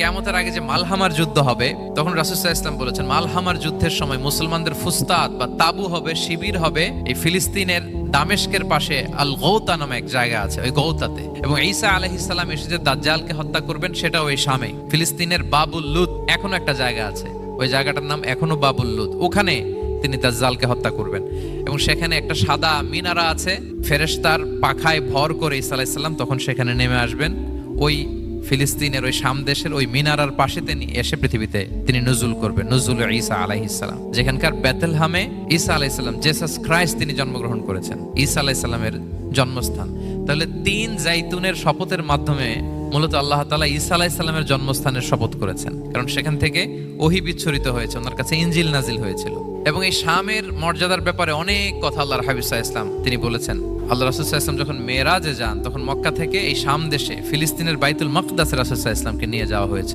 কিয়ামতের আগে যে মালহামার যুদ্ধ হবে, তখন রাসূল সাল্লাল্লাহু আলাইহি ওয়াসাল্লাম বলেছেন মালহামার যুদ্ধের সময় মুসলমানদের ফুস্তাদ বা তাবু হবে, শিবির হবে এই ফিলিস্তিনের দামেস্কের পাশে আল গৌতা নামে এক জায়গা আছে, ওই গৌতাতে। এবং ঈসা আলাইহিস সালাম এসে যে দাজ্জালকে হত্যা করবেন সেটাও ওই শামে। ফিলিস্তিনের বাবুল লুদ এখনো একটা জায়গা আছে, ওই জায়গাটার নাম এখনো বাবুল লুদ, ওখানে তিনি দাজ্জালকে হত্যা করবেন। এবং সেখানে একটা সাদা মিনারা আছে, ফেরেশতার পাখায় ভর করে ঈসা আলাইহিস সালাম তখন সেখানে নেমে আসবেন। ওই ফিলিস্তিনের ওই শাম দেশের ওই মিনারার পাশে তিনি এসে পৃথিবীতে তিনি নুজুল করবেন, নুজুল ঈসা আলাইহিস সালাম। যেখানকার বেথলহামে ঈসা আলাইহিস সালাম, জেসাস ক্রাইস্ট তিনি জন্মগ্রহণ করেছেন, ঈসা আলাইহিস সালামের জন্মস্থান। তাহলে 3 জাইতুনের শপথের মাধ্যমে মূলত আল্লাহ তাআলা ঈসা আলাইহিস সালামের জন্মস্থানের শপথ করেছেন, কারণ সেখান থেকে ওহী বিচ্ছুরিত হয়েছে, ওনার কাছে ইনজিল নাজিল হয়েছিল। এবং এই শামের মর্যাদার ব্যাপারে অনেক কথা আল্লাহর হাবিব সাল্লাল্লাহু আলাইহি ওয়াসাল্লাম তিনি বলেছেন। আল্লাহ রাসূল সাল্লাল্লাহু আলাইহি ওয়াসাল্লাম যখন মেরাজে যান, তখন মক্কা থেকে এই শাম দেশে ফিলিস্তিনের বাইতুল মাকদাসে রাসূল সাল্লাল্লাহু আলাইহি ওয়াসাল্লামকে নিয়ে যাওয়া হয়েছে।